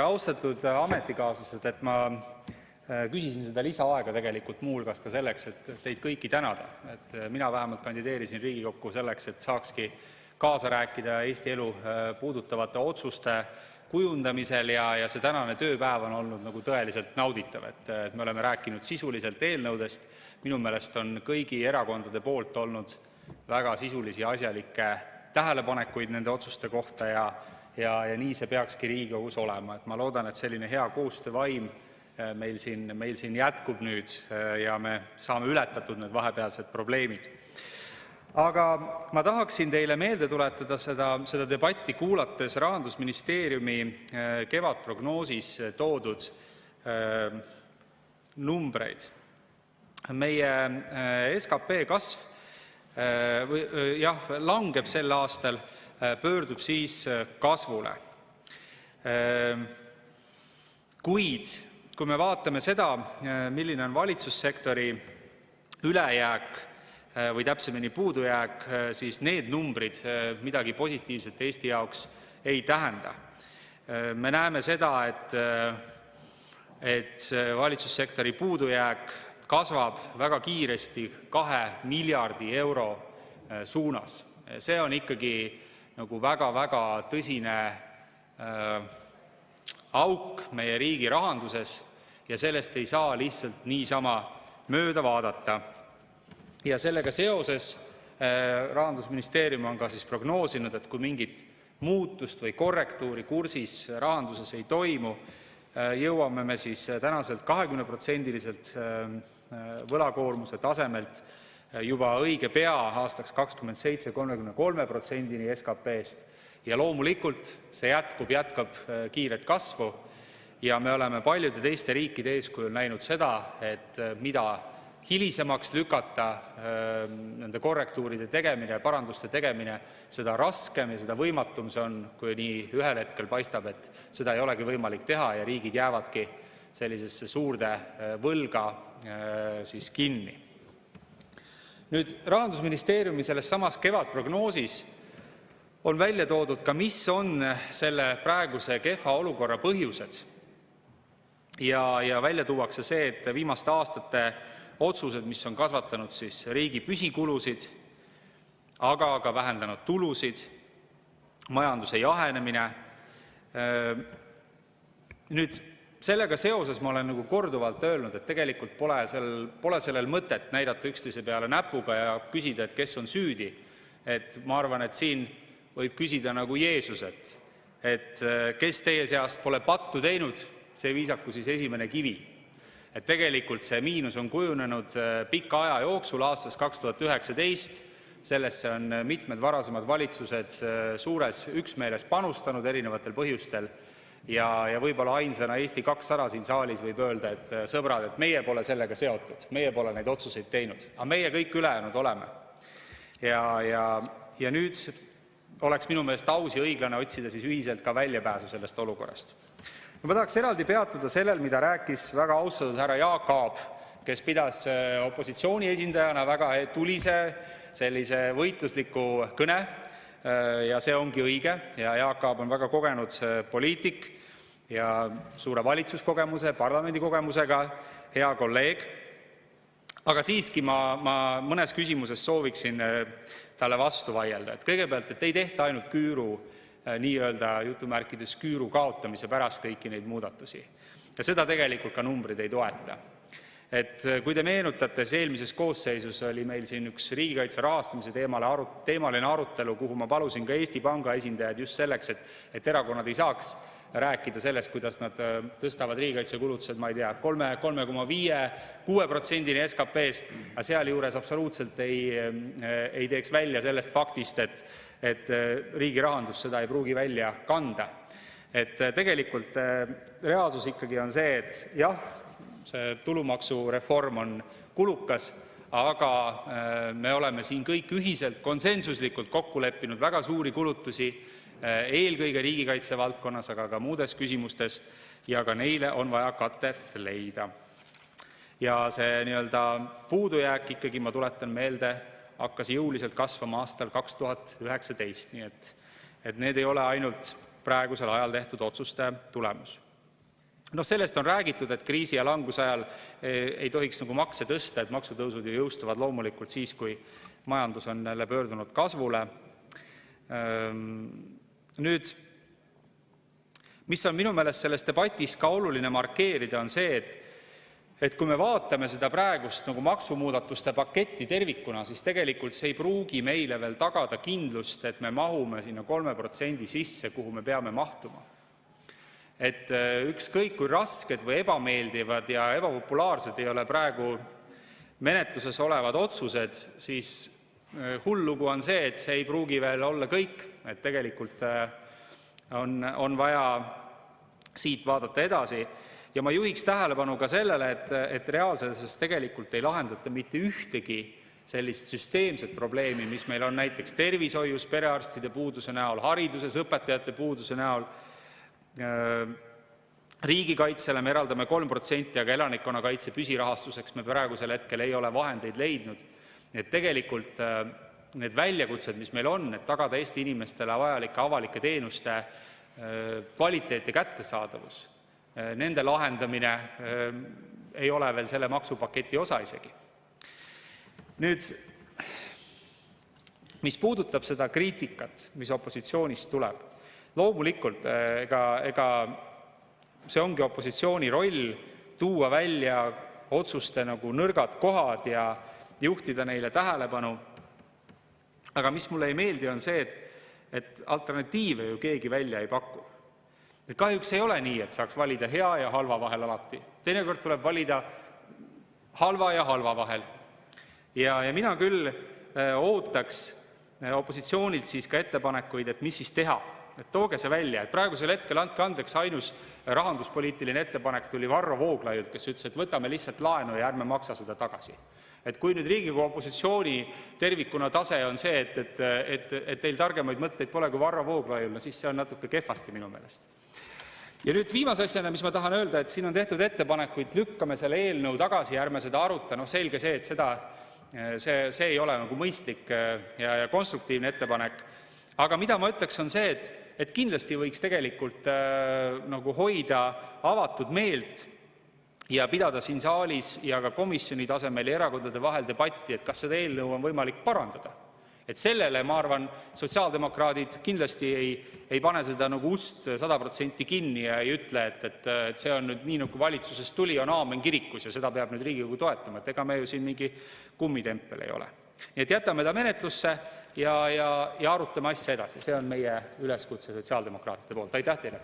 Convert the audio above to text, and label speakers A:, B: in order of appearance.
A: austatud ametikaaslased, et ma küsisin seda lisaaega tegelikult muuhulgas ka selleks, et teid kõiki tänada. Et mina vähemalt kandideerisin Riigikokku selleks, et saakski kaasa rääkida Eesti elu puudutavate otsuste kujundamisel ja see tänane tööpäev on olnud nagu tõeliselt nauditav, et me oleme rääkinud sisuliselt eelnõudest. Minu meelest on kõigi erakondade poolt olnud väga sisulisi ja asjalikke tähelepanekuid nende otsuste kohta ja nii see peakski Riigikogus olema. Et ma loodan, et selline hea koostöövaim meil siin jätkub nüüd ja me saame ületatud need vahepealsed probleemid. Aga ma tahaksin teile meelde tuletada seda debatti kuulates Rahandusministeeriumi kevadprognoosis toodud numbreid. Meie SKP kasv langeb sel aastal, pöördub siis kasvule. Kuid kui me vaatame seda, milline on valitsussektori ülejääk või täpsemini puudujääk, siis need numbrid midagi positiivset Eesti jaoks ei tähenda. Me näeme seda, et valitsussektori puudujääk kasvab väga kiiresti 2 miljardi euro suunas. See on ikkagi nagu väga tõsine auk meie riigi rahanduses ja sellest ei saa lihtsalt niisama mööda vaadata. Ja sellega seoses Rahandusministeerium on ka siis prognoosinud, et kui mingit muutust või korrektuuri kursis rahanduses ei toimu, jõuame me siis tänaselt 20%-liselt võlakoormuse tasemelt juba õige pea aastaks 2027 33%-ni SKP-st ja loomulikult see jätkab kiiret kasvu ja me oleme paljude teiste riikide eeskujul näinud seda, et mida hilisemaks lükata nende korrektuuride tegemine ja paranduste tegemine, seda raskem ja seda võimatum see on, kui nii ühel hetkel paistab, et seda ei olegi võimalik teha ja riigid jäävadki sellisesse suurde võlga siis kinni. Nüüd Rahandusministeeriumi selles samas kevadprognoosis on välja toodud ka, mis on selle praeguse kehva olukorra põhjused. Ja välja tuuakse see, et viimaste aastate otsused, mis on kasvatanud siis riigi püsikulusid, aga ka vähendanud tulusid, majanduse jahenemine. Nüüd sellega seoses ma olen nagu korduvalt öelnud, et tegelikult pole sellel mõtet näidata üksteise peale näpuga ja küsida, et kes on süüdi. Et ma arvan, et siin võib küsida nagu Jeesus, et kes teie seast pole pattu teinud, see viisaku siis esimene kivi. Et tegelikult see miinus on kujunenud pika aja jooksul aastast 2019. Sellesse on mitmed varasemad valitsused suures üksmeeles panustanud erinevatel põhjustel ja võib-olla ainsana Eesti 200 siin saalis võib öelda, et sõbrad, et meie pole sellega seotud, meie pole neid otsuseid teinud, aga meie kõik ülejäänud oleme. Ja nüüd oleks minu meelest aus ja õiglane otsida siis ühiselt ka väljapääsu sellest olukorrast. Ma tahaks eraldi peatuda sellel, mida rääkis väga austatud härra Jaak Aab, kes pidas opositsiooni esindajana väga tulise sellise võitlusliku kõne ja see ongi õige ja Jaak Aab on väga kogenud poliitik ja suure valitsuskogemuse, parlamendikogemusega hea kolleeg. Aga siiski ma mõnes küsimuses sooviksin talle vastu vaielda. Et kõigepealt, et ei tehta ainult küüru nii-öelda jutumärkides küüru kaotamise pärast kõiki neid muudatusi. Ja seda tegelikult ka numbrid ei toeta. Et kui te meenutate, eelmises koosseisus oli meil siin üks riigikaitse rahastamise teemaline arutelu, kuhu ma palusin ka Eesti Panga esindajad just selleks, et erakonnad ei saaks rääkida sellest, kuidas nad tõstavad riigikaitsekulutused, ma ei tea, 3,5–6%-ni SKP-st, aga sealjuures absoluutselt ei teeks välja sellest faktist, et riigi rahandus seda ei pruugi välja kanda. Et tegelikult reaalsus ikkagi on see, et jah, see tulumaksureform on kulukas, aga me oleme siin kõik ühiselt konsensuslikult kokku leppinud väga suuri kulutusi, eelkõige riigikaitse valdkonnas, aga ka muudes küsimustes ja ka neile on vaja katet leida. Ja see nii-öelda puudujääk ikkagi, ma tuletan meelde, hakkas jõuliselt kasvama aastal 2019, nii et need ei ole ainult praegusel ajal tehtud otsuste tulemus. Sellest on räägitud, et kriisi ja languse ajal ei tohiks nagu makse tõsta, et maksutõusud ju jõustuvad loomulikult siis, kui majandus on jälle pöördunud kasvule. Nüüd, mis on minu meelest selles debatis ka oluline markeerida, on see, et kui me vaatame seda praegust nagu maksumuudatuste paketti tervikuna, siis tegelikult see ei pruugi meile veel tagada kindlust, et me mahume sinna 3% sisse, kuhu me peame mahtuma. Et ükskõik kui rasked või ebameeldivad ja ebapopulaarsed ei ole praegu menetluses olevad otsused, siis hull lugu on see, et see ei pruugi veel olla kõik, et tegelikult on vaja siit vaadata edasi. Ja ma juhiks tähelepanu ka sellele, et reaalsuses tegelikult ei lahendata mitte ühtegi sellist süsteemset probleemi, mis meil on näiteks tervishoius, perearstide puuduse näol, hariduses, õpetajate puuduse näol. Riigikaitsele me eraldame 3%, aga elanikkonnakaitse püsirahastuseks me praegusel hetkel ei ole vahendeid leidnud. Et tegelikult need väljakutsed, mis meil on, et tagada Eesti inimestele vajalike avalike teenuste kvaliteet ja kättesaadavus, nende lahendamine ei ole veel selle maksupaketi osa isegi. Nüüd, mis puudutab seda kriitikat, mis opositsioonist tuleb, loomulikult, ega see ongi opositsiooni roll tuua välja otsuste nagu nõrgad kohad ja juhtida neile tähelepanu. Aga mis mulle ei meeldi, on see, et alternatiive ju keegi välja ei paku. Kahjuks ei ole nii, et saaks valida hea ja halva vahel alati. Teinekord tuleb valida halva ja halva vahel. Ja mina küll ootaks opositsioonilt siis ka ettepanekuid, et mis siis teha. Et tooge see välja, et praegusel hetkel andke andeks ainus rahanduspoliitiline ettepanek tuli Varro Vooglaiult, kes ütles, et võtame lihtsalt laenu ja ärme maksa seda tagasi. Et kui nüüd Riigikogu opositsiooni tervikuna tase on see, et teil targemaid mõtteid pole kui Varro Vooglaiul, siis see on natuke kehvasti minu meelest. Ja nüüd viimase asjana, mis ma tahan öelda, et siin on tehtud ettepanekuid, lükkame selle eelnõu tagasi ja ärme seda aruta. Selge see, et see ei ole nagu mõistlik ja konstruktiivne ettepanek. Aga mida ma ütleks, on see, et kindlasti võiks tegelikult nagu hoida avatud meelt ja pidada siin saalis ja ka komisjoni tasemel ja erakondade vahel debatti, et kas seda eelnõu on võimalik parandada. Et sellele, ma arvan, sotsiaaldemokraadid kindlasti ei pane seda nagu ust 100% kinni ja ei ütle, et see on nüüd nii, nagu valitsusest tuli, on aamen kirikus ja seda peab nüüd Riigikogu toetama, et ega me ju siin mingi kummitempel ei ole. Nii et jätame ta menetlusse ja arutame asja edasi. See on meie üleskutse sotsiaaldemokraatide poolt. Aitäh teile!